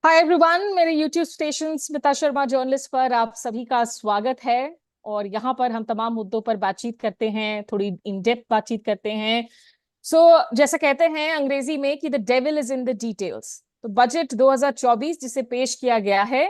Hi everyone, मेरे YouTube station Smita Sharma journalist पर आप सभी का स्वागत है। और यहाँ पर हम तमाम मुद्दों पर बातचीत करते हैं, थोड़ी इन डेप्थ बातचीत करते हैं। जैसा कहते हैं अंग्रेजी में कि the devil is in the details. तो बजट 2024 जिसे पेश किया गया है,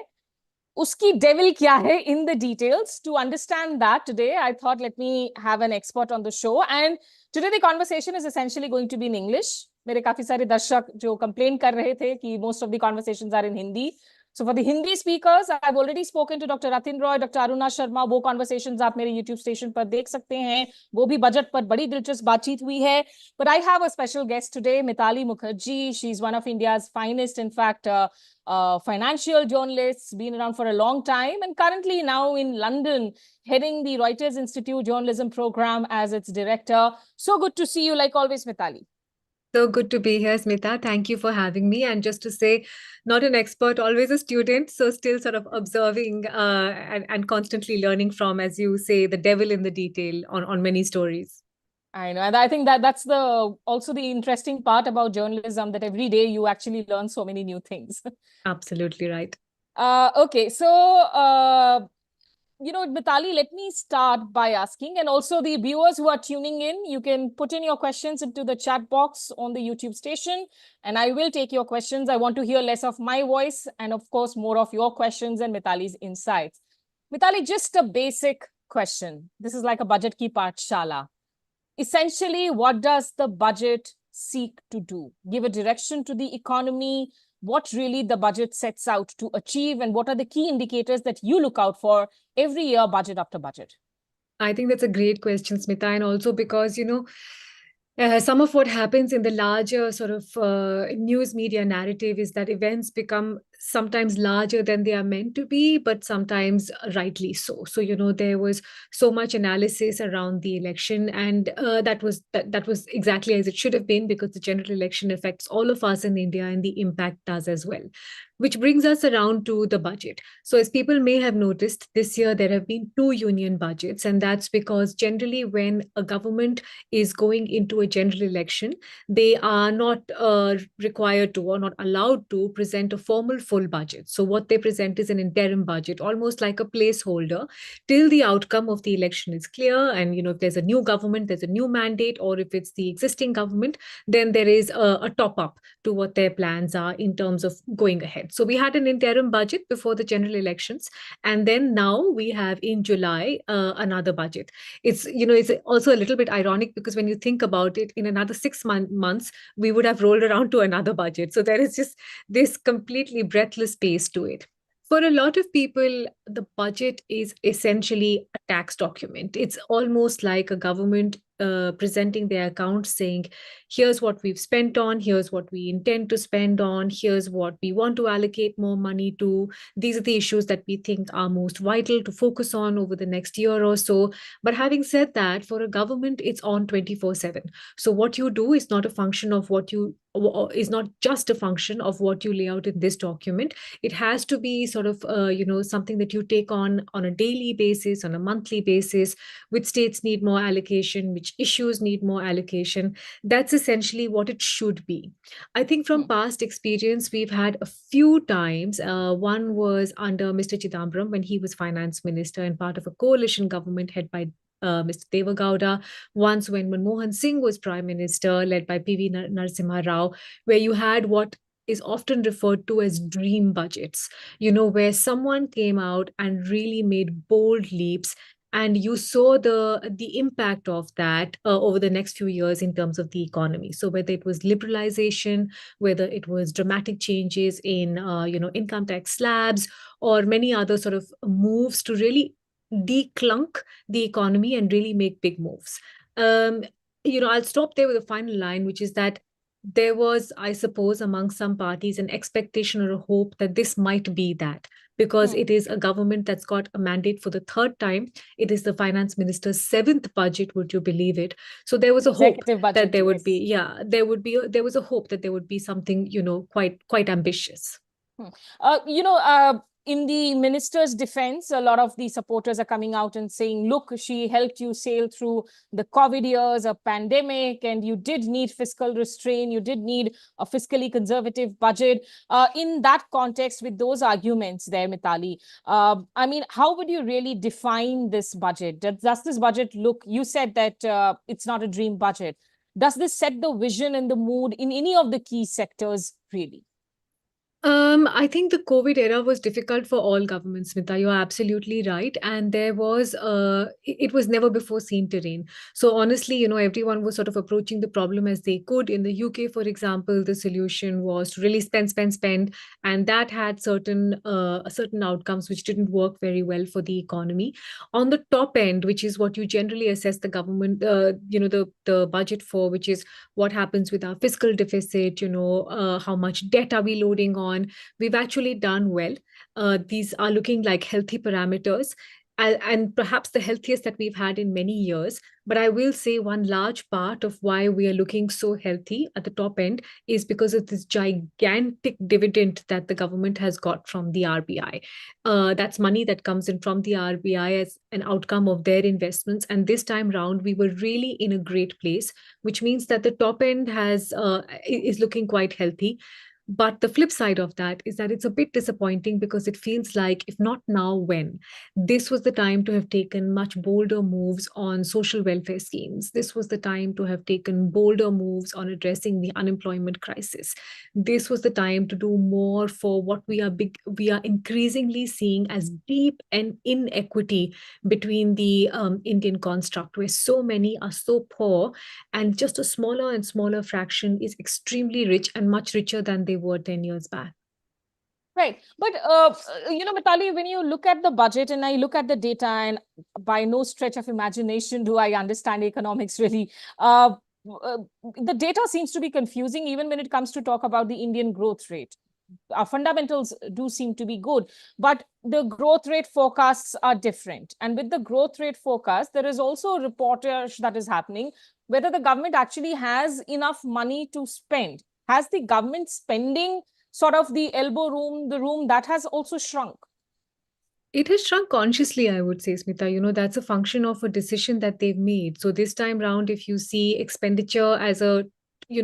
उसकी डेविल क्या है in the details. To understand that today I thought let me have an expert on the show, and today the conversation is essentially going to be in English. मेरे काफी सारे दर्शक जो कंप्लेन कर रहे थे कि most of the conversations are in Hindi. So for the Hindi speakers, I've already spoken to Dr. Ratin Roy, Dr. Aruna Sharma. वो conversations आप मेरे YouTube station पर देख सकते हैं। वो भी बजट पर बड़ी दिलचस्प बातचीत हुई है। But I have a special guest today, Mitali Mukherjee. She's one of India's finest, in fact, financial journalists, been around for a long time, and currently now in London, heading the Reuters Institute Journalism Program as its director. So good to see you, like always, Mitali. So good to be here, Smita. Thank you for having me. And just to say, not an expert, always a student. So still sort of observing and constantly learning from, as you say, the devil in the detail on many stories. I know, and I think that that's also the interesting part about journalism, that every day you actually learn so many new things. Absolutely right. Okay, so Mitali, let me start by asking, and also the viewers who are tuning in, you can put in your questions into the chat box on the YouTube station, and I will take your questions. I want to hear less of my voice and, of course, more of your questions and Mitali's insights. Mitali, just a basic question. This is like a budget ki pathshala. Essentially, what does the budget seek to do? Give a direction to the economy? What really the budget sets out to achieve, and what are the key indicators that you look out for every year, budget after budget? I think that's a great question, Smita. And also because, some of what happens in the larger sort of news media narrative is that events become sometimes larger than they are meant to be, but sometimes rightly so. So, there was so much analysis around the election, and that was exactly as it should have been, because the general election affects all of us in India, and the impact does as well. Which brings us around to the budget. So, as people may have noticed, this year there have been two union budgets, and that's because generally when a government is going into a general election, they are not required to or not allowed to present a formal full budget. So what they present is an interim budget, almost like a placeholder, till the outcome of the election is clear. And if there's a new government, there's a new mandate, or if it's the existing government, then there is a top up to what their plans are in terms of going ahead. So we had an interim budget before the general elections, and then now we have in July another budget. It's also a little bit ironic, because when you think about it, in another 6 months we would have rolled around to another budget. So there is just this completely breathless pace to it. For a lot of people, the budget is essentially a tax document. It's almost like a government presenting their accounts, saying, here's what we've spent on, here's what we intend to spend on, here's what we want to allocate more money to. These are the issues that we think are most vital to focus on over the next year or so. But having said that, for a government, it's on 24/7. So what you do is not a function of what you is not just a function of what you lay out in this document. It has to be sort of something that you take on a daily basis, on a monthly basis. Which states need more allocation, which issues need more allocation. That's essentially what it should be. I think from past experience, we've had a few times. One was under Mr. Chidambaram, when he was finance minister and part of a coalition government head by Mr. Devagowda. Once when Manmohan Singh was prime minister, led by P.V. Narasimha Rao, where you had what is often referred to as dream budgets, where someone came out and really made bold leaps, and you saw the impact of that over the next few years in terms of the economy. So whether it was liberalization, whether it was dramatic changes in income tax slabs, or many other sort of moves to really declunk the economy and really make big moves. I'll stop there with a final line, which is that there was, I suppose, among some parties an expectation or a hope that this might be that, because it is a government that's got a mandate for the third time. It is the finance minister's seventh budget, would you believe it? So there was a hope that there would be, there was a hope that there would be something, quite ambitious. in the minister's defense, a lot of the supporters are coming out and saying, look, she helped you sail through the COVID years, a pandemic, and you did need fiscal restraint. You did need a fiscally conservative budget. In that context, with those arguments there, Mitali, I mean, how would you really define this budget? Does this budget look, you said that it's not a dream budget. Does this set the vision and the mood in any of the key sectors, really? I think the COVID era was difficult for all governments, Smita. You're absolutely right. And there was, it was never before seen terrain. So honestly, everyone was sort of approaching the problem as they could. In the UK, for example, the solution was to really spend, spend, spend. And that had certain outcomes which didn't work very well for the economy. On the top end, which is what you generally assess the government, the budget for, which is what happens with our fiscal deficit, how much debt are we loading on. We've actually done well. These are looking like healthy parameters and perhaps the healthiest that we've had in many years. But I will say one large part of why we are looking so healthy at the top end is because of this gigantic dividend that the government has got from the RBI. That's money that comes in from the RBI as an outcome of their investments. And this time round, we were really in a great place, which means that the top end is looking quite healthy. But the flip side of that is that it's a bit disappointing because it feels like, if not now, when? This was the time to have taken much bolder moves on social welfare schemes. This was the time to have taken bolder moves on addressing the unemployment crisis. This was the time to do more for what we are increasingly seeing as deep and inequity between the Indian construct, where so many are so poor and just a smaller and smaller fraction is extremely rich and much richer than they were 10 years back. Right. But, Mitali, when you look at the budget and I look at the data, and by no stretch of imagination do I understand economics really, the data seems to be confusing even when it comes to talk about the Indian growth rate. Our fundamentals do seem to be good, but the growth rate forecasts are different. And with the growth rate forecast, there is also a reportage that is happening whether the government actually has enough money to spend. Has the government spending sort of the elbow room, the room that has also shrunk? It has shrunk consciously, I would say, Smita. That's a function of a decision that they've made. So this time round, if you see expenditure as a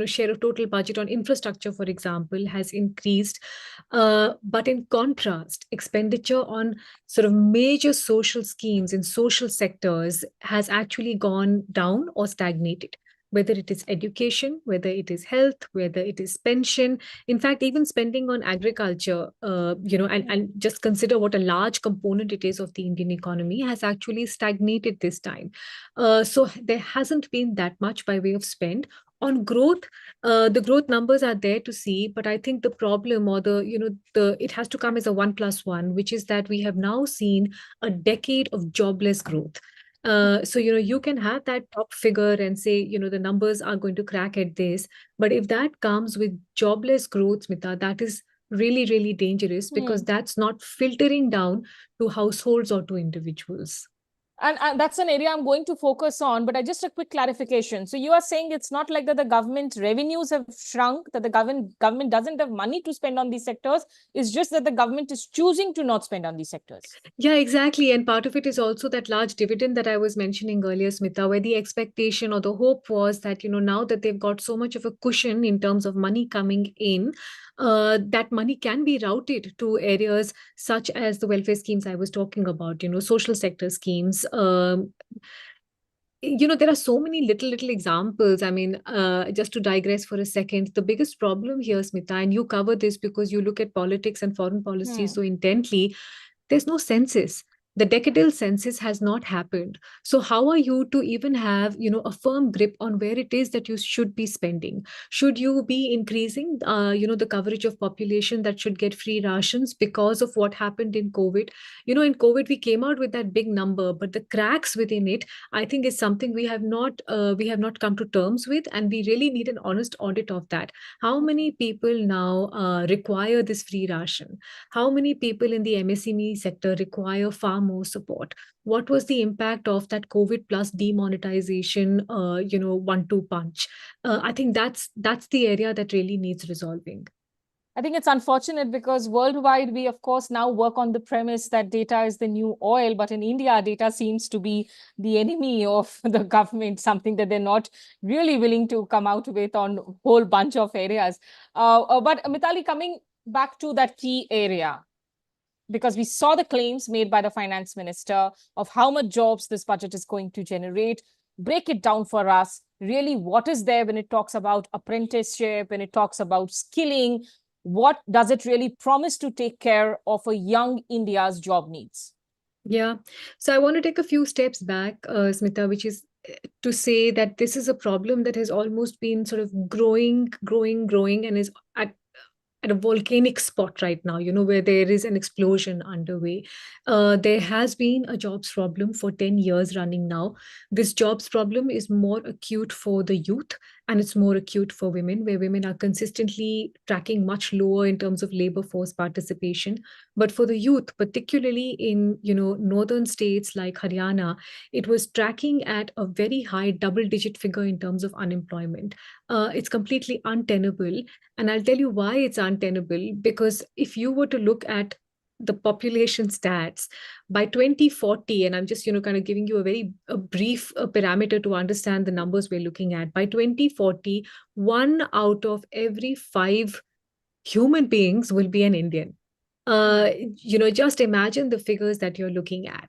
share of total budget on infrastructure, for example, has increased. But in contrast, expenditure on sort of major social schemes in social sectors has actually gone down or stagnated, whether it is education, whether it is health, whether it is pension. In fact, even spending on agriculture, and just consider what a large component it is of the Indian economy, has actually stagnated this time. So there hasn't been that much by way of spend. On growth, the growth numbers are there to see, but I think the problem, or it has to come as a 1+1, which is that we have now seen a decade of jobless growth. So you can have that top figure and say the numbers are going to crack at this, but if that comes with jobless growth, Smita, that is really, really dangerous, because that's not filtering down to households or to individuals. And that's an area I'm going to focus on, but just a quick clarification. So you are saying it's not like that the government revenues have shrunk, that the government doesn't have money to spend on these sectors. It's just that the government is choosing to not spend on these sectors. Yeah, exactly. And part of it is also that large dividend that I was mentioning earlier, Smita, where the expectation or the hope was that, now that they've got so much of a cushion in terms of money coming in, that money can be routed to areas such as the welfare schemes I was talking about, social sector schemes. There are so many little examples. I mean, just to digress for a second, the biggest problem here, Smita, and you cover this because you look at politics and foreign policy so intently, there's no census. The decadal census has not happened. So how are you to even have, a firm grip on where it is that you should be spending? Should you be increasing, the coverage of population that should get free rations because of what happened in COVID? In COVID, we came out with that big number, but the cracks within it, I think, is something we have not come to terms with, and we really need an honest audit of that. How many people now require this free ration? How many people in the MSME sector require far more support? What was the impact of that COVID plus demonetization, 1-2 punch? I think that's the area that really needs resolving. I think it's unfortunate because worldwide, we of course now work on the premise that data is the new oil, but in India, data seems to be the enemy of the government, something that they're not really willing to come out with on a whole bunch of areas. But Mitali, coming back to that key area, because we saw the claims made by the finance minister of how much jobs this budget is going to generate. Break it down for us. Really, what is there when it talks about apprenticeship, when it talks about skilling? What does it really promise to take care of a young India's job needs? Yeah. So I want to take a few steps back, Smita, which is to say that this is a problem that has almost been sort of growing, and is at a volcanic spot right now, where there is an explosion underway. There has been a jobs problem for 10 years running now. This jobs problem is more acute for the youth, and it's more acute for women, where women are consistently tracking much lower in terms of labor force participation. But for the youth, particularly in northern states like Haryana, it was tracking at a very high double-digit figure in terms of unemployment. It's completely untenable. And I'll tell you why it's untenable, because if you were to look at the population stats by 2040, and I'm just, kind of giving you a brief parameter to understand the numbers we're looking at. By 2040, 1 out of every 5 human beings will be an Indian. Just imagine the figures that you're looking at.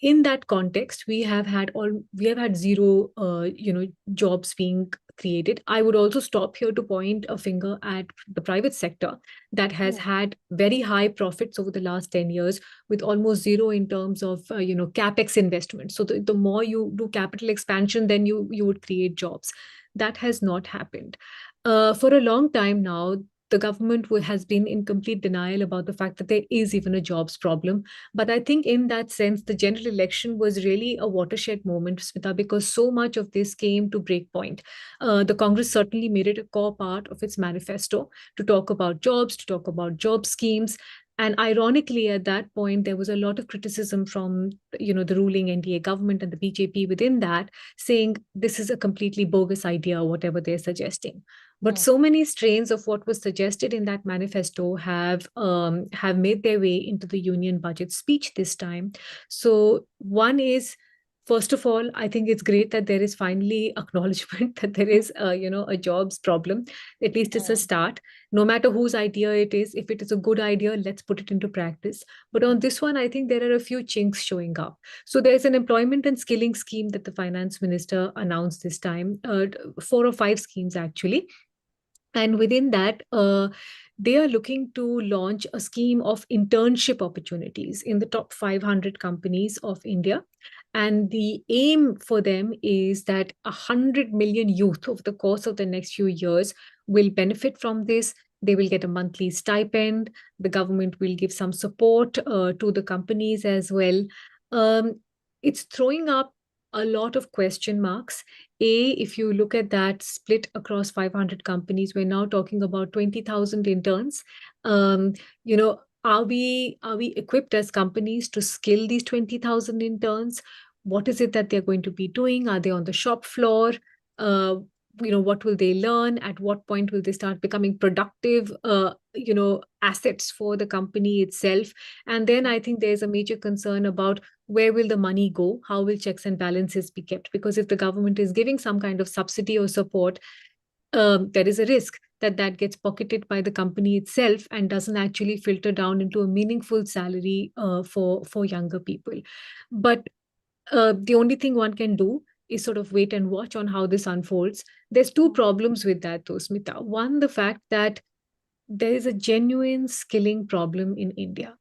In that context, we have had zero, jobs being created. I would also stop here to point a finger at the private sector that has had very high profits over the last 10 years, with almost zero in terms of capex investment. So the more you do capital expansion, then you would create jobs. That has not happened. For a long time now, the government has been in complete denial about the fact that there is even a jobs problem. But I think in that sense, the general election was really a watershed moment, Smita, because so much of this came to break point. The Congress certainly made it a core part of its manifesto to talk about jobs, to talk about job schemes. And ironically, at that point, there was a lot of criticism from the ruling NDA government and the BJP within that, saying this is a completely bogus idea, whatever they're suggesting. But so many strains of what was suggested in that manifesto have made their way into the union budget speech this time. So one is, first of all, I think it's great that there is finally acknowledgement that there is a jobs problem. At least it's a start. No matter whose idea it is, if it is a good idea, let's put it into practice. But on this one, I think there are a few chinks showing up. So there's an employment and skilling scheme that the finance minister announced this time, 4 or 5 schemes actually. And within that, they are looking to launch a scheme of internship opportunities in the top 500 companies of India. And the aim for them is that 100 million youth over the course of the next few years will benefit from this. They will get a monthly stipend. The government will give some support to the companies as well. It's throwing up a lot of question marks. If you look at that split across 500 companies, we're now talking about 20,000 interns. Are we equipped as companies to skill these 20,000 interns? What is it that they're going to be doing? Are they on the shop floor? What will they learn? At what point will they start becoming productive, assets for the company itself? And then I think there's a major concern about where will the money go? How will checks and balances be kept? Because if the government is giving some kind of subsidy or support, there is a risk that that gets pocketed by the company itself and doesn't actually filter down into a meaningful salary for younger people. But the only thing one can do is sort of wait and watch on how this unfolds. There's 2 problems with that, though, Smita. One, the fact that there is a genuine skilling problem in India.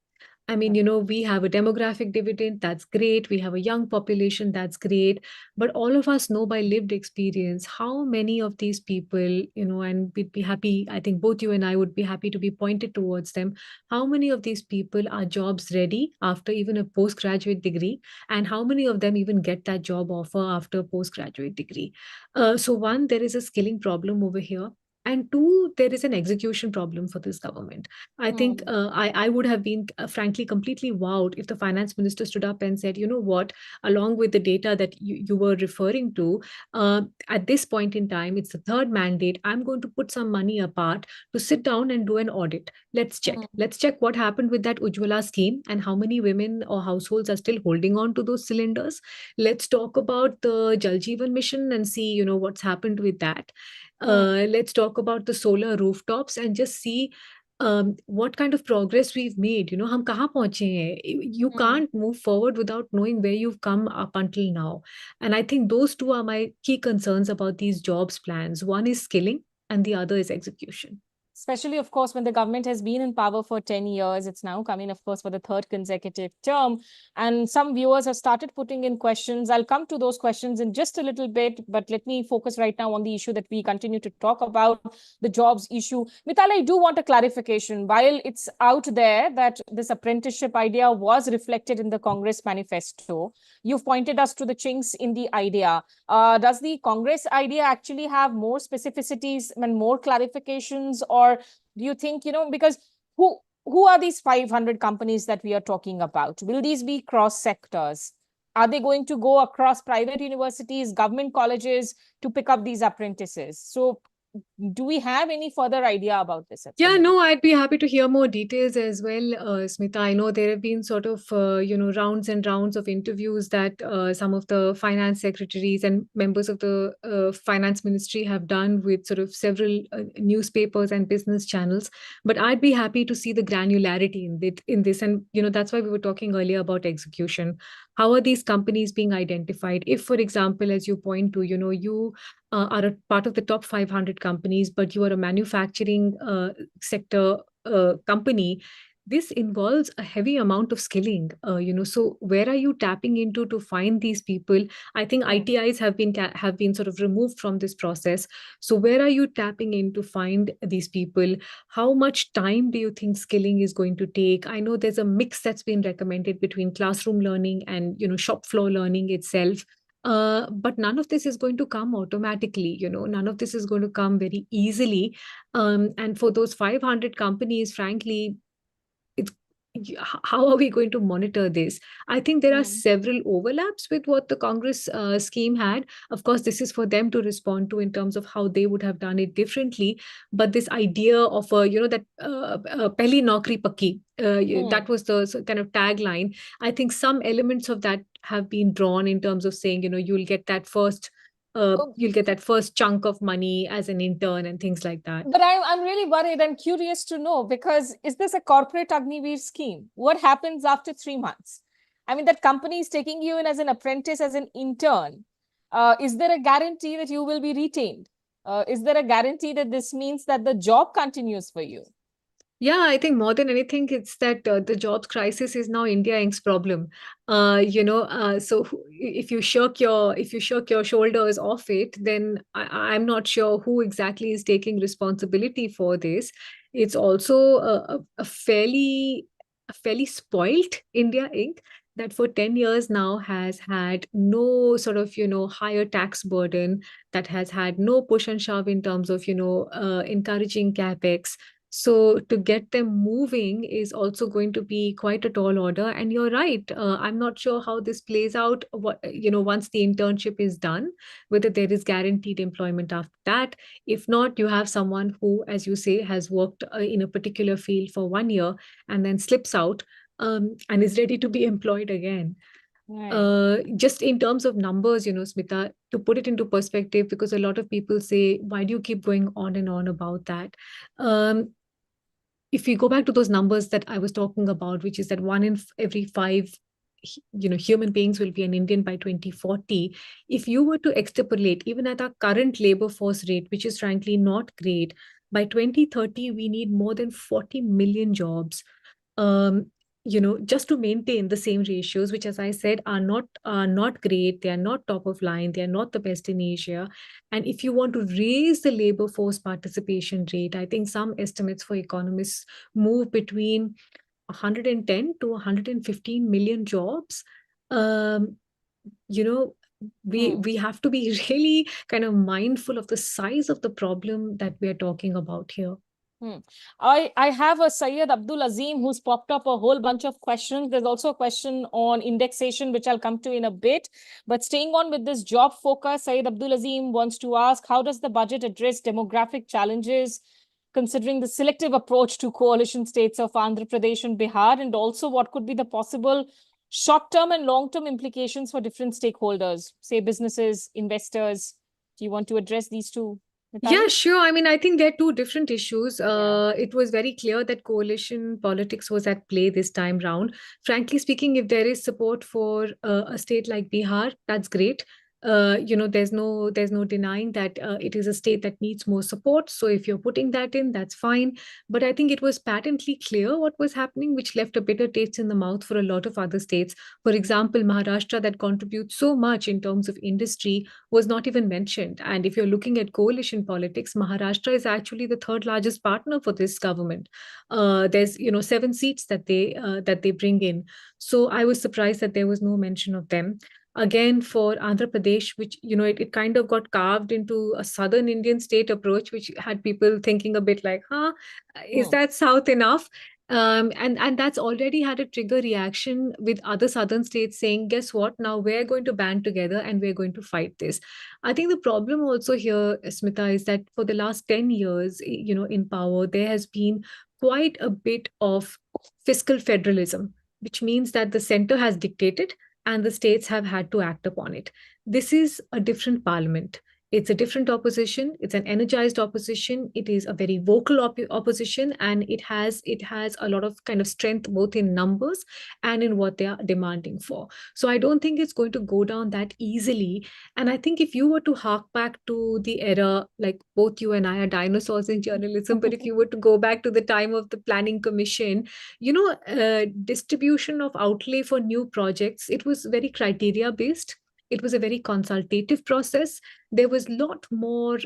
I mean, we have a demographic dividend, that's great. We have a young population, that's great. But all of us know by lived experience how many of these people, and we'd be happy, I think both you and I would be happy to be pointed towards them. How many of these people are jobs ready after even a postgraduate degree? And how many of them even get that job offer after a postgraduate degree? So one, there is a skilling problem over here. And two, there is an execution problem for this government. I think I would have been, frankly, completely wowed if the finance minister stood up and said, you know what, along with the data that you were referring to, at this point in time, it's the third mandate. I'm going to put some money apart to sit down and do an audit. Let's check. Let's check what happened with that Ujjwala scheme and how many women or households are still holding on to those cylinders. Let's talk about the Jal Jeevan mission and see, what's happened with that. Let's talk about the solar rooftops and just see what kind of progress we've made. हम कहाँ पहुंचे हैं? You can't move forward without knowing where you've come up until now. And I think those two are my key concerns about these jobs plans. One is skilling and the other is execution. Especially, of course, when the government has been in power for 10 years. It's now coming, of course, for the third consecutive term. And some viewers have started putting in questions. I'll come to those questions in just a little bit, but let me focus right now on the issue that we continue to talk about, the jobs issue. Mitali, I do want a clarification. While it's out there that this apprenticeship idea was reflected in the Congress manifesto, you've pointed us to the chinks in the idea. Does the Congress idea actually have more specificities and more clarifications, or do you think, because who are these 500 companies that we are talking about? Will these be cross sectors? Are they going to go across private universities, government colleges to pick up these apprentices? So do we have any further idea about this? Yeah, no, I'd be happy to hear more details as well, Smita. I know there have been sort of, rounds and rounds of interviews that some of the finance secretaries and members of the finance ministry have done with sort of several newspapers and business channels. But I'd be happy to see the granularity in this. And, that's why we were talking earlier about execution. How are these companies being identified? If, for example, as you point to, you are a part of the top 500 companies, but you are a manufacturing sector company, this involves a heavy amount of skilling. So where are you tapping into to find these people? I think ITIs have been sort of removed from this process. So where are you tapping in to find these people? How much time do you think skilling is going to take? I know there's a mix that's been recommended between classroom learning and shop floor learning itself. But none of this is going to come automatically. None of this is going to come very easily. And for those 500 companies, frankly, it's how are we going to monitor this? I think there are several overlaps with what the Congress scheme had. Of course, this is for them to respond to in terms of how they would have done it differently. But this idea of that pehli naukri pakki, that was the kind of tagline. I think some elements of that have been drawn in terms of saying, you'll get that first chunk of money as an intern and things like that. But I'm really worried and curious to know, because is this a corporate Agniveer scheme? What happens after 3 months? I mean, that company is taking you in as an apprentice, as an intern. Is there a guarantee that you will be retained? Is there a guarantee that this means that the job continues for you? Yeah, I think more than anything, it's that the jobs crisis is now India Inc.'s problem. So if you shirk your shoulders off it, then I'm not sure who exactly is taking responsibility for this. It's also a fairly spoilt India Inc. that for 10 years now has had no sort of higher tax burden, that has had no push and shove in terms of encouraging capex. So to get them moving is also going to be quite a tall order. And you're right. I'm not sure how this plays out. Once the internship is done, whether there is guaranteed employment after that. If not, you have someone who, as you say, has worked in a particular field for 1 year and then slips out and is ready to be employed again. Right. Just in terms of numbers, Smita, to put it into perspective, because a lot of people say, why do you keep going on and on about that? If we go back to those numbers that I was talking about, which is that 1 in every 5 human beings will be an Indian by 2040. If you were to extrapolate, even at our current labor force rate, which is frankly not great, by 2030 we need more than 40 million jobs. Just to maintain the same ratios, which, as I said, are not great. They are not top of line. They are not the best in Asia. And if you want to raise the labor force participation rate, I think some estimates for economists move between 110 to 115 million jobs. we have to be really kind of mindful of the size of the problem that we are talking about here. I have a Syed Abdul Azim who's popped up a whole bunch of questions. There's also a question on indexation, which I'll come to in a bit. But staying on with this job focus, Syed Abdul Azim wants to ask, how does the budget address demographic challenges, considering the selective approach to coalition states of Andhra Pradesh and Bihar? And also, what could be the possible short-term and long-term implications for different stakeholders, say businesses, investors? Do you want to address these two, Mitali? Yeah, sure. I mean, I think there are two different issues. It was very clear that coalition politics was at play this time round. Frankly speaking, if there is support for a state like Bihar, that's great. There's no denying that it is a state that needs more support. So if you're putting that in, that's fine. But I think it was patently clear what was happening, which left a bitter taste in the mouth for a lot of other states. For example, Maharashtra, that contributes so much in terms of industry, was not even mentioned. And if you're looking at coalition politics, Maharashtra is actually the third largest partner for this government. There's 7 seats that they bring in. So I was surprised that there was no mention of them. Again, for Andhra Pradesh, which it kind of got carved into a southern Indian state approach, which had people thinking a bit like, is that south enough? And that's already had a trigger reaction with other southern states saying, guess what? Now we're going to band together and we're going to fight this. I think the problem also here, Smita, is that for the last 10 years, in power, there has been quite a bit of fiscal federalism, which means that the center has dictated and the states have had to act upon it. This is a different parliament. It's a different opposition. It's an energized opposition. It is a very vocal opposition, and it has a lot of kind of strength both in numbers and in what they are demanding for. So I don't think it's going to go down that easily. And I think if you were to hark back to the era, like both you and I are dinosaurs in journalism, but if you were to go back to the time of the Planning Commission, distribution of outlay for new projects, it was very criteria based. It was a very consultative process. There was a lot more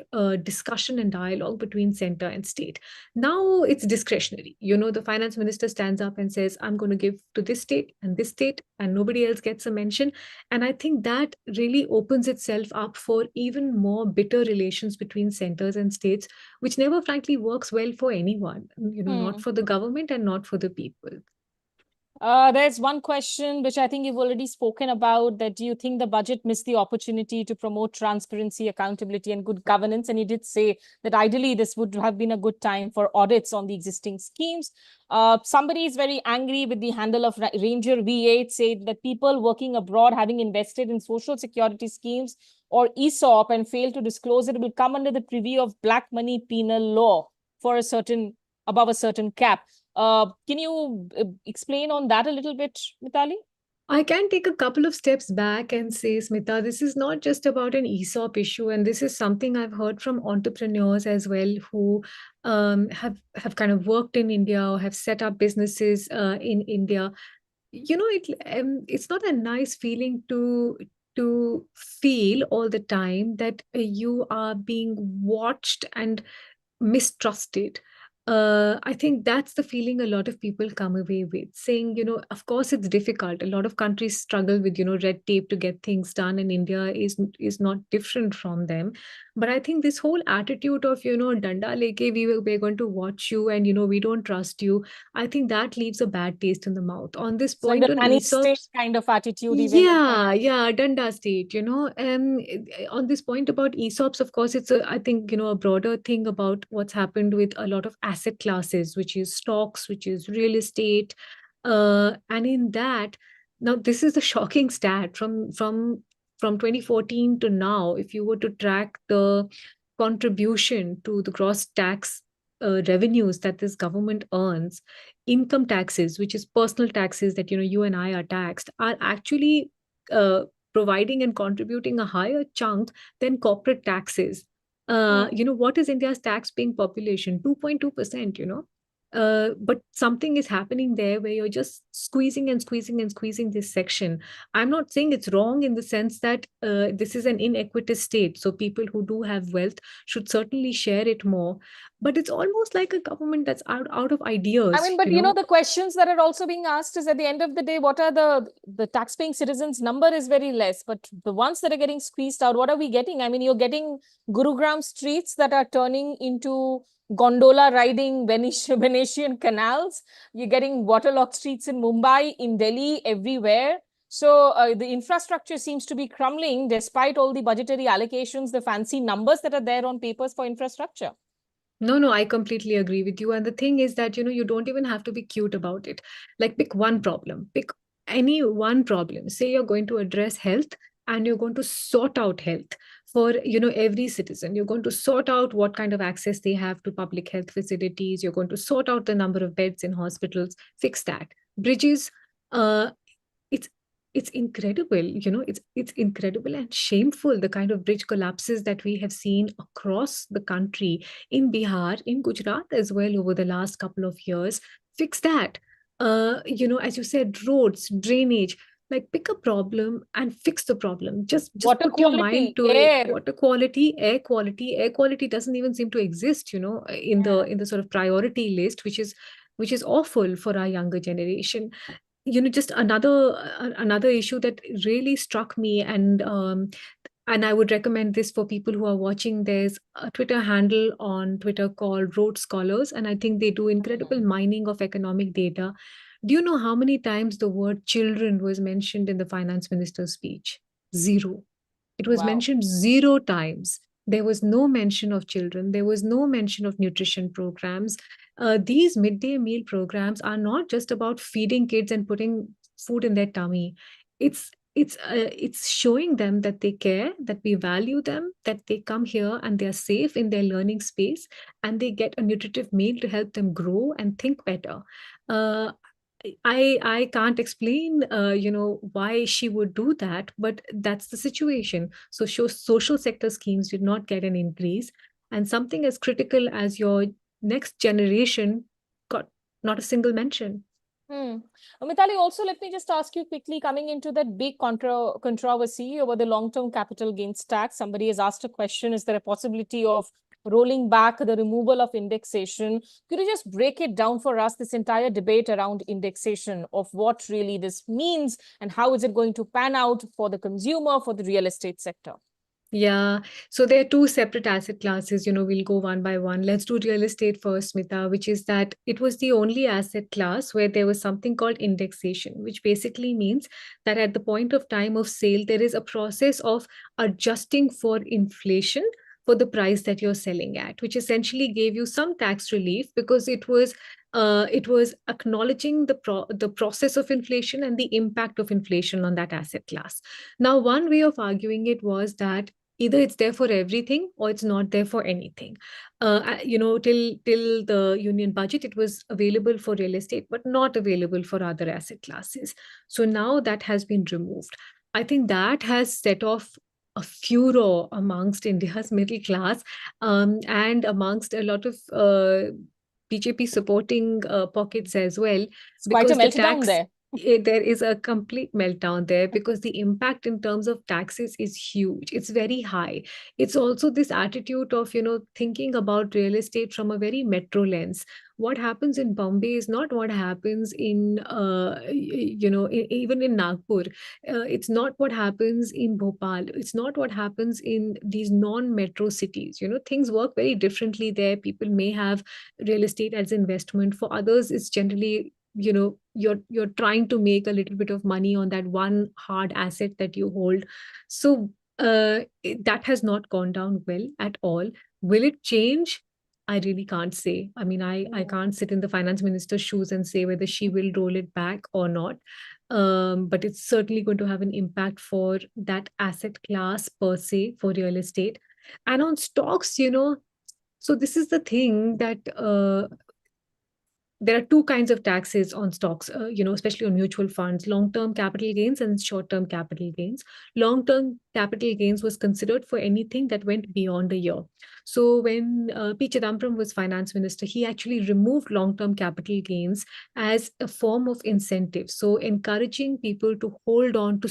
discussion and dialogue between center and state. Now it's discretionary. The finance minister stands up and says, I'm going to give to this state, and nobody else gets a mention. And I think that really opens itself up for even more bitter relations between centers and states, which never, frankly, works well for anyone, not for the government and not for the people. There's one question which I think you've already spoken about, that do you think the budget missed the opportunity to promote transparency, accountability, and good governance? And you did say that ideally this would have been a good time for audits on the existing schemes. Somebody is very angry with the handle of Ranger V8, said that people working abroad having invested in social security schemes or ESOP and failed to disclose it will come under the preview of black money penal law for above a certain cap. Can you explain on that a little bit, Mitali? I can take a couple of steps back and say, Smita, this is not just about an ESOP issue, and this is something I've heard from entrepreneurs as well who have kind of worked in India or have set up businesses in India. It's not a nice feeling to feel all the time that you are being watched and mistrusted. I think that's the feeling a lot of people come away with, saying, of course it's difficult. A lot of countries struggle with, red tape to get things done, and India is not different from them. But I think this whole attitude of, danda leke, we're going to watch you and, we don't trust you. I think that leaves a bad taste in the mouth. On this point, so on ESOPs kind of attitude, even. Yeah, danda state, on this point about ESOPs, of course, it's I think, a broader thing about what's happened with a lot of asset classes, which is stocks, which is real estate. And in that, now this is the shocking stat from 2014 to now. If you were to track the contribution to the gross tax revenues that this government earns, income taxes, which is personal taxes that you and I are taxed, are actually providing and contributing a higher chunk than corporate taxes. What is India's tax paying population? 2.2%, But something is happening there where you're just squeezing and squeezing and squeezing this section. I'm not saying it's wrong in the sense that this is an inequitous state. So people who do have wealth should certainly share it more. But it's almost like a government that's out of I ideas, mean, but the questions that are also being asked is at the end of the day, what are the tax-paying citizens? Number is very less, but the ones that are getting squeezed out, what are we getting? I mean, you're getting Gurugram streets that are turning into gondola riding Venetian canals. You're getting waterlogged streets in Mumbai, in Delhi, everywhere. So the infrastructure seems to be crumbling despite all the budgetary allocations, the fancy numbers that are there on papers for infrastructure. No, I completely agree with you. And the thing is that, you don't even have to be cute about it. Like, pick one problem, pick any one problem. Say you're going to address health and you're going to sort out health for, every citizen. You're going to sort out what kind of access they have to public health facilities. You're going to sort out the number of beds in hospitals, fix that. Bridges, uh, it's it's incredible, it's incredible and shameful, the kind of bridge collapses that we have seen across the country, in Bihar, in Gujarat as well, over the last couple of years. Fix that. As you said, roads, drainage, like, pick a problem and fix the problem. Just Water put your mind quality, to it. air. Water quality, air quality doesn't even seem to exist, in the Yeah. sort of priority list, which is awful for our younger generation. Just another issue that really struck me, and I would recommend this for people who are watching. There's a Twitter handle on Twitter called Road Scholars, and I think they do incredible mining of economic data. Do you know how many times the word children was mentioned in the finance minister's speech? Zero. It was Wow. mentioned zero times. There was no mention of children. There was no mention of nutrition programs. These midday meal programs are not just about feeding kids and putting food in their tummy. It's showing them that they care, that we value them, that they come here and they're safe in their learning space, and they get a nutritive meal to help them grow and think better. Uh, I can't explain, why she would do that, but that's the situation. So social sector schemes did not get an increase, and something as critical as your next generation got not a single mention. Hmm. Mitali, also let me just ask you quickly, coming into that big controversy over the long-term capital gains tax, somebody has asked a question, is there a possibility of rolling back the removal of indexation? Could you just break it down for us, this entire debate around indexation, of what really this means and how is it going to pan out for the consumer, for the real estate sector? Yeah. So there are two separate asset classes. We'll go one by one. Let's do real estate first, Smita, which is that it was the only asset class where there was something called indexation, which basically means that at the point of time of sale, there is a process of adjusting for inflation for the price that you're selling at, which essentially gave you some tax relief because it was acknowledging the process of inflation and the impact of inflation on that asset class. Now, one way of arguing it was that either it's there for everything or it's not there for anything. Till the union budget, it was available for real estate, but not available for other asset classes. So now that has been removed. I think that has set off a furor amongst India's middle class, and amongst a lot of BJP supporting pockets as well, It's quite a because the meltdown tax there. there is a complete meltdown there because the impact in terms of taxes is huge. It's very high. It's also this attitude of, thinking about real estate from a very metro lens. What happens in Bombay is not what happens in, even in Nagpur. It's not what happens in Bhopal. It's not what happens in these non-metro cities. Things work very differently there. People may have real estate as investment. For others, it's generally, you're trying to make a little bit of money on that one hard asset that you hold. So that has not gone down well at all. Will it change? I really can't say. I mean, I can't sit in the finance minister's shoes and say whether she will roll it back or not. But it's certainly going to have an impact for that asset class per se, for real estate. And on stocks, so this is the thing that there are two kinds of taxes on stocks, especially on mutual funds: long-term capital gains and short-term capital gains. Long-term capital gains was considered for anything that went beyond a year. So when P. Chidambaram was finance minister, he actually removed long-term capital gains as a form of incentive. So encouraging people to hold on to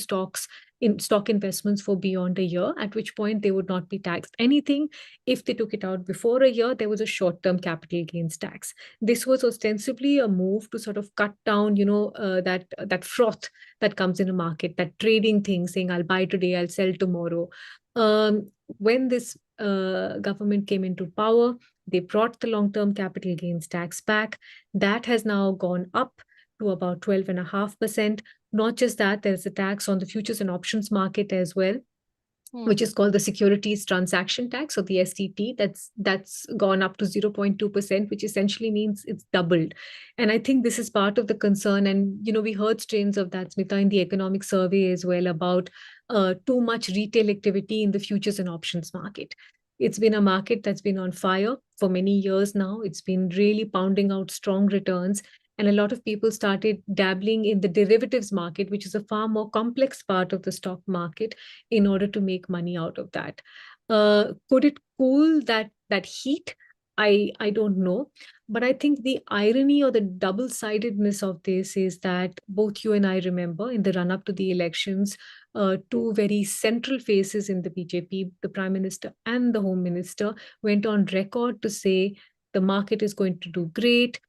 in stock investments for beyond a year, at which point they would not be taxed anything. If they took it out before a year, there was a short-term capital gains tax. This was ostensibly a move to sort of cut down, that froth that comes in a market, that trading thing, saying I'll buy today, I'll sell tomorrow. When this government came into power, they brought the long-term capital gains tax back. That has now gone up to about 12.5%. Not just that, there's a tax on the futures and options market as well, which is called the Securities Transaction Tax, or the STT. That's gone up to 0.2%, which essentially means it's doubled. And I think this is part of the concern. And we heard strains of that, Smita, in the economic survey as well, about too much retail activity in the futures and options market. It's been a market that's been on fire for many years now. It's been really pounding out strong returns. And a lot of people started dabbling in the derivatives market, which is a far more complex part of the stock market, in order to make money out of that. Could it cool that heat? I don't know. But I think the irony or the double-sidedness of this is that both you and I remember, in the run-up to the elections, two very central faces in the BJP, the Prime Minister and the Home Minister, went on record to say the market is going to do great.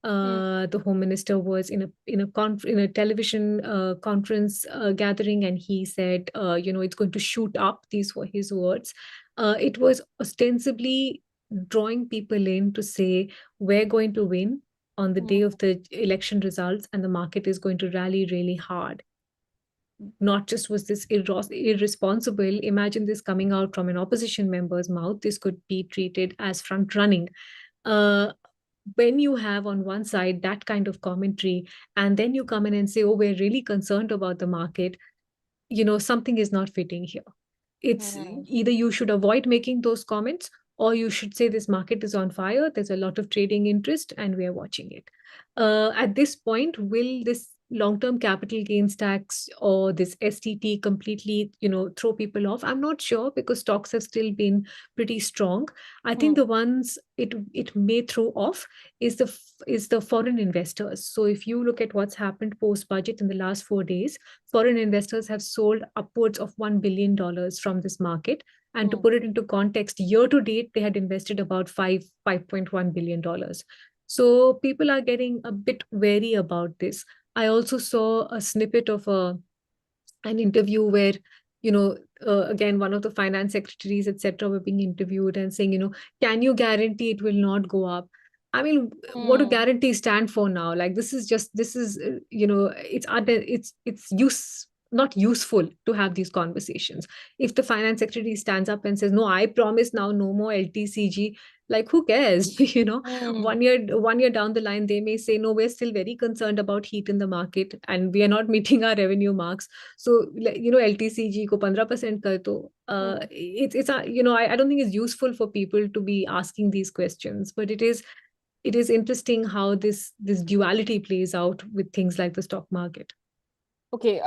The Home Minister was in a television conference gathering, and he said, it's going to shoot up. These were his words. It was ostensibly drawing people in to say, we're going to win on the day of the election results, and the market is going to rally really hard. Not just was this irresponsible, imagine this coming out from an opposition member's mouth. This could be treated as front running. When you have on one side that kind of commentary, and then you come in and say, oh, we're really concerned about the market, something is not fitting here. It's either you should avoid making those comments, or you should say this market is on fire, there's a lot of trading interest, and we are watching it. At this point, will this long-term capital gains tax or this STT completely, throw people off? I'm not sure, because stocks have still been pretty strong. I think the ones it may throw off is the foreign investors. So if you look at what's happened post-budget in the last 4 days, foreign investors have sold upwards of $1 billion from this market. And to put it into context, year to date, they had invested about $5.1 billion. So people are getting a bit wary about this. I also saw a snippet of an interview where, again, one of the finance secretaries, etc., were being interviewed and saying, can you guarantee it will not go up? I mean, what do guarantees stand for now? Like, it's not useful to have these conversations. If the finance secretary stands up and says, no, I promise now no more LTCG, like, who cares? 1 year down the line, they may say, no, we're still very concerned about heat in the market and we are not meeting our revenue marks. So, LTCG ko 15% kar do. I don't think it's useful for people to be asking these questions, but it is interesting how this duality plays out with things like the stock market. Okay,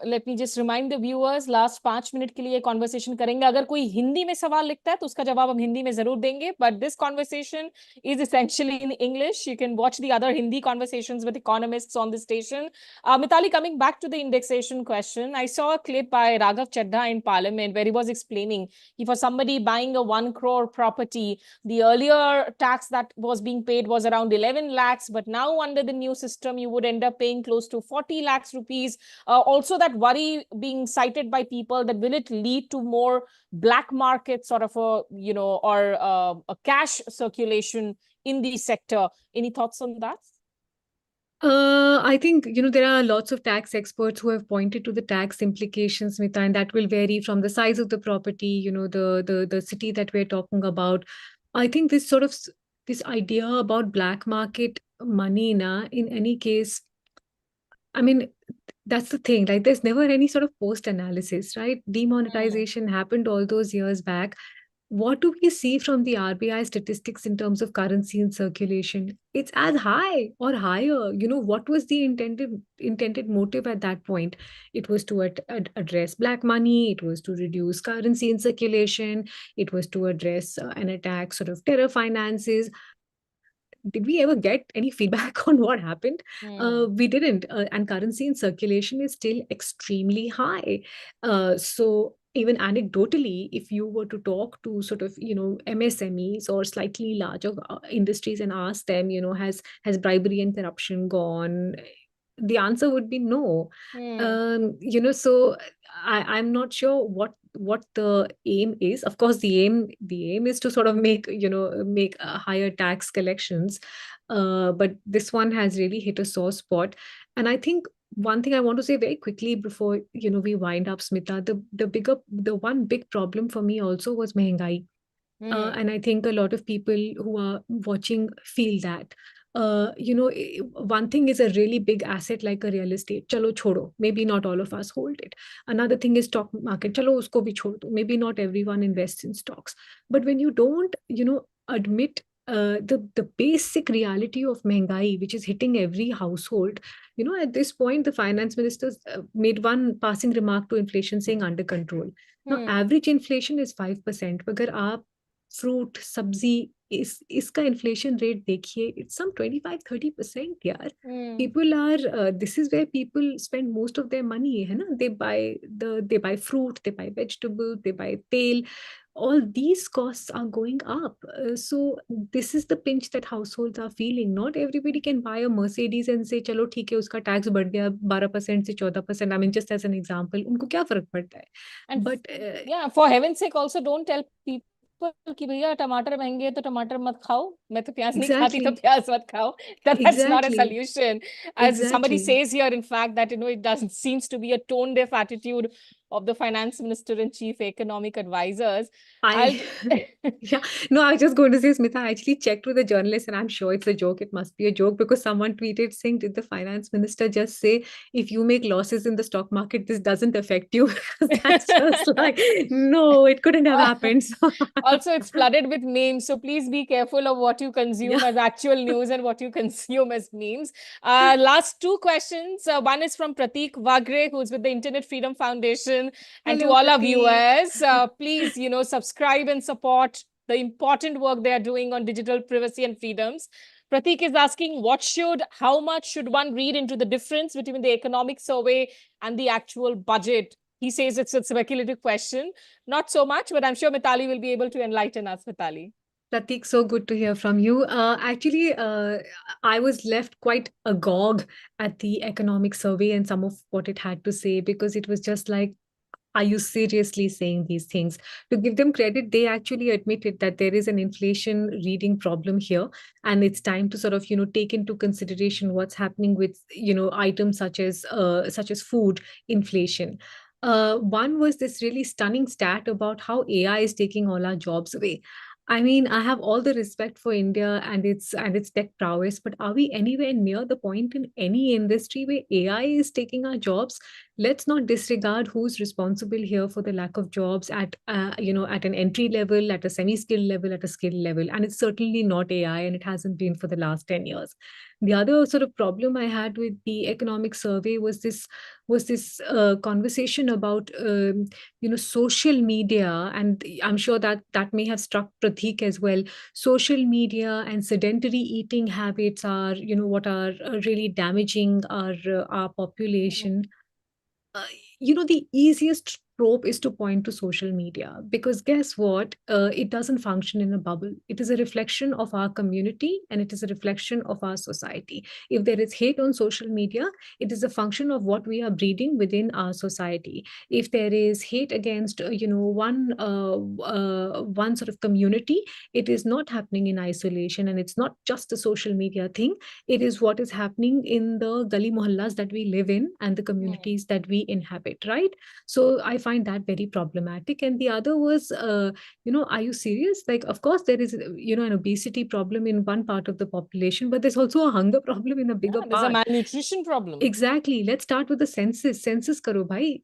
let me just remind the viewers, last 5 minute के लिए conversation करेंगे. अगर कोई हिंदी में सवाल लिखता है तो उसका जवाब हम हिंदी में जरूर देंगे. But this conversation is essentially in English. You can watch the other Hindi conversations with economists on the station. Mitali, coming back to the indexation question, I saw a clip by Raghav Chadha in Parliament where he was explaining for somebody buying a 1 crore property, the earlier tax that was being paid was around 11 lakhs, but now under the new system, you would end up paying close to 40 lakhs rupees. Also that worry being cited by people that will it lead to more black market sort of a cash circulation in the sector. Any thoughts on that? I think, there are lots of tax experts who have pointed to the tax implications, Smita, and that will vary from the size of the property, the city that we're talking about. I think this idea about black market money, in any case, I mean, that's the thing. Like, there's never any sort of post analysis, right? Demonetization happened all those years back. what do we see from the RBI statistics in terms of currency in circulation? It's as high or higher. What was the intended motive at that point? It was to address black money. It was to reduce currency in circulation. It was to address an attack, sort of terror finances. Did we ever get any feedback on what happened? We didn't. And currency in circulation is still extremely high. So even anecdotally, if you were to talk to sort of, MSMEs or slightly larger industries and ask them, has bribery and corruption gone? The answer would be no. Hmm. So I'm not sure what the aim is. Of course, the aim is to sort of make higher tax collections, but this one has really hit a sore spot. And I think one thing I want to say very quickly before we wind up, Smita, the one big problem for me also was mehengai. Hmm. And I think a lot of people who are watching feel that. One thing is a really big asset like a real estate. Chalo chodo. Maybe not all of us hold it. Another thing is stock market. Chalo usko bhi chhod do. Maybe not everyone invests in stocks. But when you don't, admit the basic reality of mehengai, which is hitting every household, at this point, the finance minister made one passing remark to inflation saying under control. Now, Hmm. average inflation is 5%. अगर आप fruit सब्जी इसका inflation rate देखिए, it's some 25-30% यार. Hmm. People are this is where people spend most of their money, है ना? They buy fruit, they buy vegetable, they buy तेल. All these costs are going up. So this is the pinch that households are feeling. Not everybody can buy a Mercedes and say चलो ठीक है उसका tax बढ़ गया 12% से 14%. I mean, just as an example, उनको क्या फर्क पड़ता है? And But yeah, for heaven's sake, also don't tell people कि भैया टमाटर महंगे हैं तो टमाटर मत खाओ. मैं तो प्याज नहीं खाती तो exactly, प्याज मत खाओ. That's not a exactly, solution. As somebody exactly. says here, in fact, that it doesn't seems to be a tone deaf attitude of the finance minister and chief economic advisors. I I'll yeah, no, I was just going to say, Smita, I actually checked with a journalist and I'm sure it's a joke. It must be a joke because someone tweeted saying, did the finance minister just say, if you make losses in the stock market, this doesn't affect you? Because that's just like, no, it couldn't have happened. So, Also, it's flooded with memes, so please be careful of what you consume yeah. as actual news and what you consume as memes. Last two questions. One is from Pratik Vagre, who's with the Internet Freedom Foundation. And to Hello, all our Pratik. viewers, please, subscribe and support the important work they are doing on digital privacy and freedoms. Pratik is asking, how much should one read into the difference between the economic survey and the actual budget? He says it's a speculative question. Not so much, but I'm sure Mitali will be able to enlighten us, Mitali. Pratik, so good to hear from you. Actually, I was left quite agog at the economic survey and some of what it had to say because it was just like, are you seriously saying these things? To give them credit, they actually admitted that there is an inflation reading problem here, and it's time to sort of take into consideration what's happening with items such as food inflation. One was this really stunning stat about how AI is taking all our jobs away. I mean, I have all the respect for India and its tech prowess, but are we anywhere near the point in any industry where AI is taking our jobs? Let's not disregard who's responsible here for the lack of jobs at an entry level, at a semi-skilled level, at a skill level, and it's certainly not AI, and it hasn't been for the last 10 years. The other sort of problem I had with the economic survey was this conversation about social media, and I'm sure that may have struck Pratik as well. Social media and sedentary eating habits are what are really damaging our population. uh, the easiest trope is to point to social media because guess what? It doesn't function in a bubble. It is a reflection of our community and it is a reflection of our society. If there is hate on social media, it is a function of what we are breeding within our society. If there is hate against, one sort of community, it is not happening in isolation and it's not just a social media thing. It is what is happening in the gully mohallas that we live in and the Hmm. communities that we inhabit, right? So I find that very problematic. And the other was, are you serious? Like, of course, there is, an obesity problem in one part of the population, but there's also a hunger problem in a bigger There's a part. malnutrition problem. Exactly. Let's start with the census. Census karo bhai.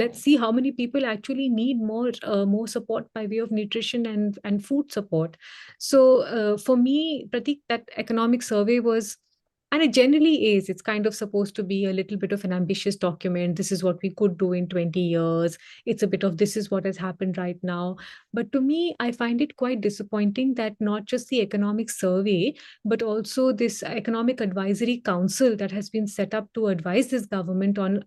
Let's see how many people actually need more support by way of nutrition and food support. So for me, Pratik, that economic survey was, and it generally is, it's kind of supposed to be a little bit of an ambitious document. This is what we could do in 20 years. It's a bit of this is what has happened right now. But to me, I find it quite disappointing that not just the economic survey, but also this economic advisory council that has been set up to advise this government on,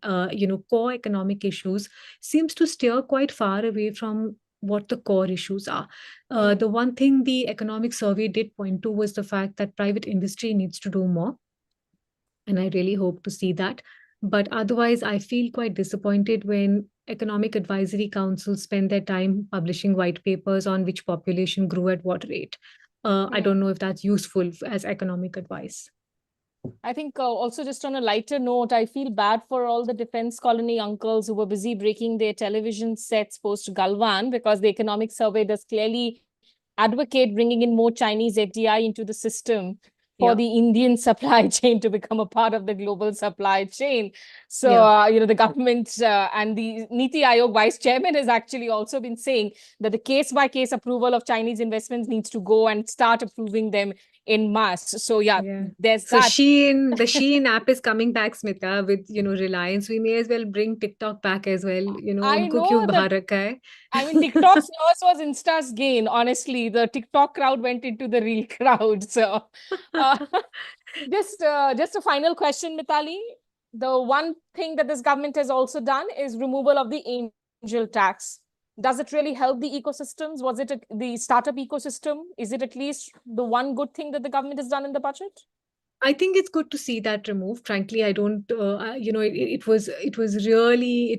core economic issues seems to steer quite far away from what the core issues are. The one thing the economic survey did point to was the fact that private industry needs to do more. And I really hope to see that. But otherwise, I feel quite disappointed when economic advisory councils spend their time publishing white papers on which population grew at what rate. I don't know if that's useful as economic advice. I think also just on a lighter note, I feel bad for all the defense colony uncles who were busy breaking their television sets post Galwan, because the economic survey does clearly advocate bringing in more Chinese FDI into the system for the Indian supply chain to become a part of the global supply chain. So, the government and the Niti Aayog vice chairman has actually also been saying that the case-by-case approval of Chinese investments needs to go and start approving them in mass. So, there's so that. The Shein app is coming back, Smita, with, Reliance. We may as well bring TikTok back as well. I unko know kyun that. bahar rakha hai? I mean, TikTok's loss was Insta's gain. Honestly, the TikTok crowd went into the real crowd. So, just a final question, Mitali. The one thing that this government has also done is removal of the angel tax. Does it really help the ecosystems? Was it the startup ecosystem? Is it at least the one good thing that the government has done in the budget? I think it's good to see that removed. Frankly, I don't, it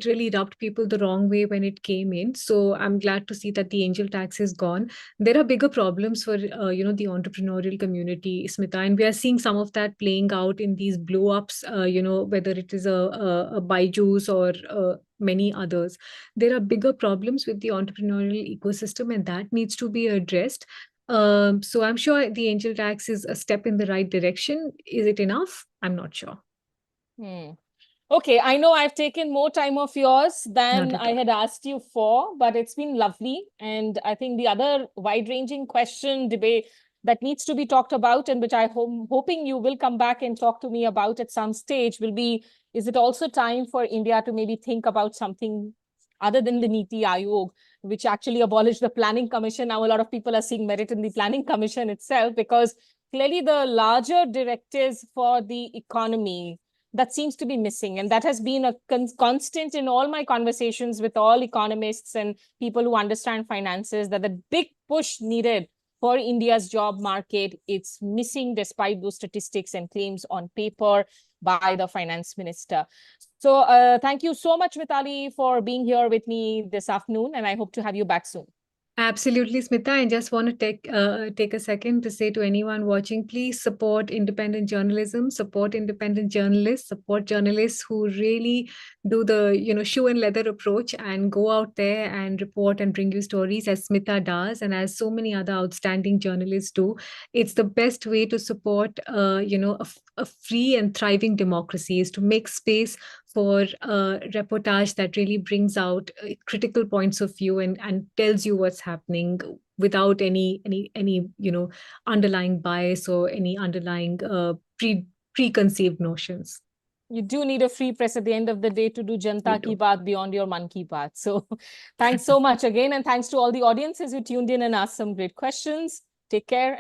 really rubbed people the wrong way when it came in. So I'm glad to see that the angel tax is gone. There are bigger problems for, the entrepreneurial community, Smita, and we are seeing some of that playing out in these blow ups, whether it is a Byju's or many others. There are bigger problems with the entrepreneurial ecosystem, and that needs to be addressed. So I'm sure the angel tax is a step in the right direction. Is it enough? I'm not sure. Okay, I know I've taken more time of yours than I had asked you for, but it's been lovely. And I think the other wide-ranging question debate that needs to be talked about, and which I'm hoping you will come back and talk to me about at some stage, will be, is it also time for India to maybe think about something other than the Niti Aayog, which actually abolished the Planning Commission? Now a lot of people are seeing merit in the Planning Commission itself, because clearly the larger directives for the economy, that seems to be missing. And that has been a constant in all my conversations with all economists and people who understand finances, that the big push needed for India's job market, it's missing despite those statistics and claims on paper by the finance minister. So thank you so much, Mitali, for being here with me this afternoon, and I hope to have you back soon. Absolutely, Smita. I just want to take a second to say to anyone watching, please support independent journalism, support independent journalists, support journalists who really do the, shoe and leather approach and go out there and report and bring you stories, as Smita does, and as so many other outstanding journalists do. It's the best way to support, a free and thriving democracy, is to make space for reportage that really brings out critical points of view and tells you what's happening without any underlying bias or any underlying preconceived notions. You do need a free press at the end of the day to do Janta Ki Baat beyond your Man Ki Baat. So thanks so much again. And thanks to all the audiences who tuned in and asked some great questions. Take care.